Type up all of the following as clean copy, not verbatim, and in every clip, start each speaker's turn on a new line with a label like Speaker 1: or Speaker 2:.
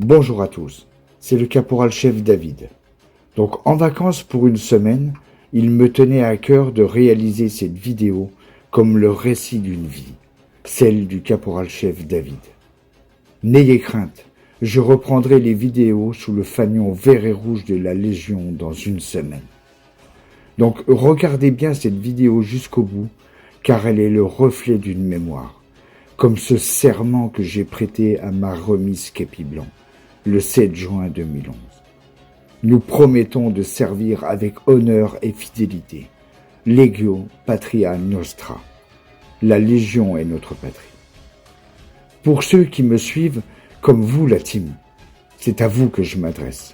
Speaker 1: Bonjour à tous, c'est le caporal-chef David. Donc en vacances pour une semaine, il me tenait à cœur de réaliser cette vidéo comme le récit d'une vie, celle du caporal-chef David. N'ayez crainte, je reprendrai les vidéos sous le fanion vert et rouge de la Légion dans une semaine. Donc regardez bien cette vidéo jusqu'au bout, car elle est le reflet d'une mémoire, comme ce serment que j'ai prêté à ma remise képi blanc, le 7 juin 2011. Nous promettons de servir avec honneur et fidélité. Legio Patria Nostra. La Légion est notre patrie. Pour ceux qui me suivent, comme vous la team, c'est à vous que je m'adresse.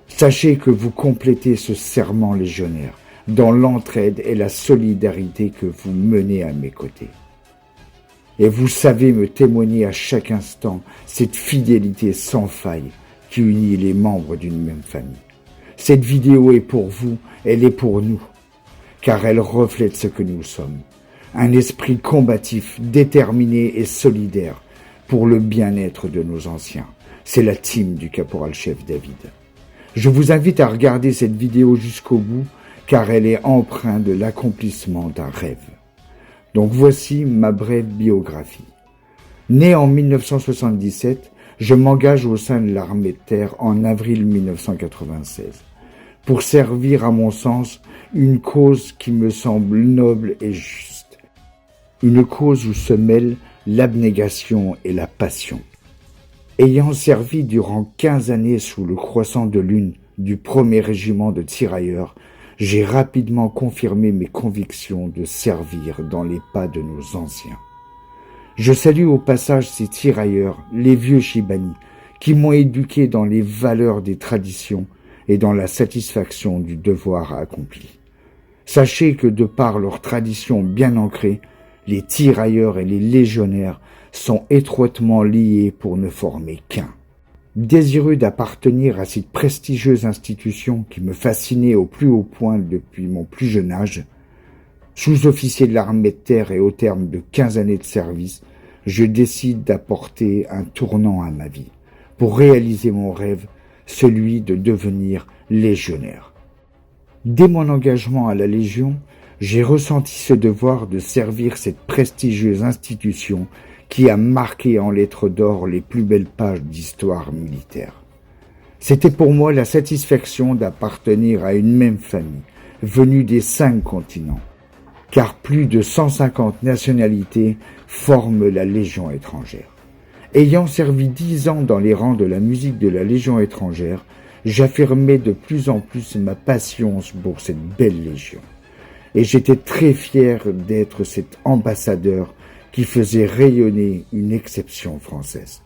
Speaker 1: Sachez que vous complétez ce serment légionnaire dans l'entraide et la solidarité que vous menez à mes côtés. Et vous savez me témoigner à chaque instant cette fidélité sans faille qui unit les membres d'une même famille. Cette vidéo est pour vous, elle est pour nous, car elle reflète ce que nous sommes. Un esprit combatif, déterminé et solidaire pour le bien-être de nos anciens. C'est la team du caporal-chef David. Je vous invite à regarder cette vidéo jusqu'au bout, car elle est empreinte de l'accomplissement d'un rêve. Donc voici ma brève biographie. Né en 1977, je m'engage au sein de l'armée de terre en avril 1996 pour servir à mon sens une cause qui me semble noble et juste. Une cause où se mêlent l'abnégation et la passion. Ayant servi durant 15 années sous le croissant de lune du 1er régiment de tirailleurs, j'ai rapidement confirmé mes convictions de servir dans les pas de nos anciens. Je salue au passage ces tirailleurs, les vieux Chibani, qui m'ont éduqué dans les valeurs des traditions et dans la satisfaction du devoir accompli. Sachez que de par leurs traditions bien ancrées, les tirailleurs et les légionnaires sont étroitement liés pour ne former qu'un. Désireux d'appartenir à cette prestigieuse institution qui me fascinait au plus haut point depuis mon plus jeune âge, sous-officier de l'armée de terre et au terme de 15 années de service, je décide d'apporter un tournant à ma vie pour réaliser mon rêve, celui de devenir légionnaire. Dès mon engagement à la Légion, j'ai ressenti ce devoir de servir cette prestigieuse institution qui a marqué en lettres d'or les plus belles pages d'histoire militaire. C'était pour moi la satisfaction d'appartenir à une même famille, venue des 5 continents, car plus de 150 nationalités forment la Légion étrangère. Ayant servi 10 ans dans les rangs de la musique de la Légion étrangère, j'affirmais de plus en plus ma passion pour cette belle Légion. Et j'étais très fier d'être cet ambassadeur qui faisait rayonner une exception française,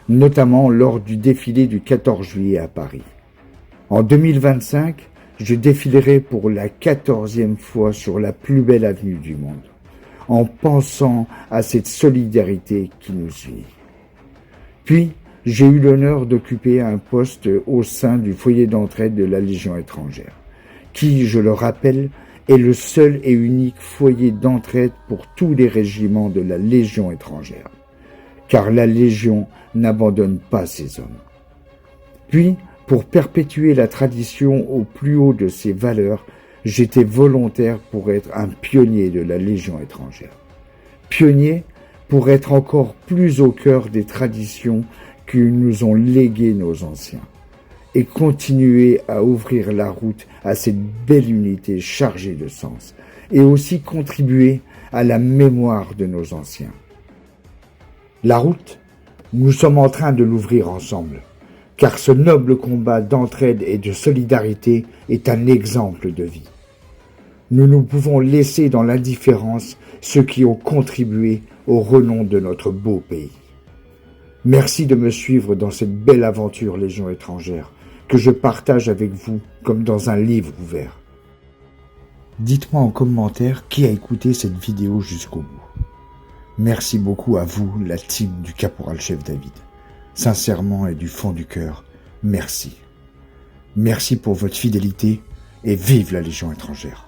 Speaker 1: notamment lors du défilé du 14 juillet à Paris. En 2025, je défilerai pour la 14e fois sur la plus belle avenue du monde, en pensant à cette solidarité qui nous unit. Puis, j'ai eu l'honneur d'occuper un poste au sein du foyer d'entraide de la Légion étrangère, qui, je le rappelle, est le seul et unique foyer d'entraide pour tous les régiments de la Légion étrangère, car la Légion n'abandonne pas ses hommes. Puis, pour perpétuer la tradition au plus haut de ses valeurs, j'étais volontaire pour être un pionnier de la Légion étrangère. Pionnier pour être encore plus au cœur des traditions que nous ont léguées nos anciens, et continuer à ouvrir la route à cette belle unité chargée de sens, et aussi contribuer à la mémoire de nos anciens. La route, nous sommes en train de l'ouvrir ensemble, car ce noble combat d'entraide et de solidarité est un exemple de vie. Nous ne pouvons laisser dans l'indifférence ceux qui ont contribué au renom de notre beau pays. Merci de me suivre dans cette belle aventure Légion étrangère, que je partage avec vous comme dans un livre ouvert. Dites-moi en commentaire qui a écouté cette vidéo jusqu'au bout. Merci beaucoup à vous, la team du caporal-chef David. Sincèrement et du fond du cœur, merci. Merci pour votre fidélité et vive la Légion étrangère.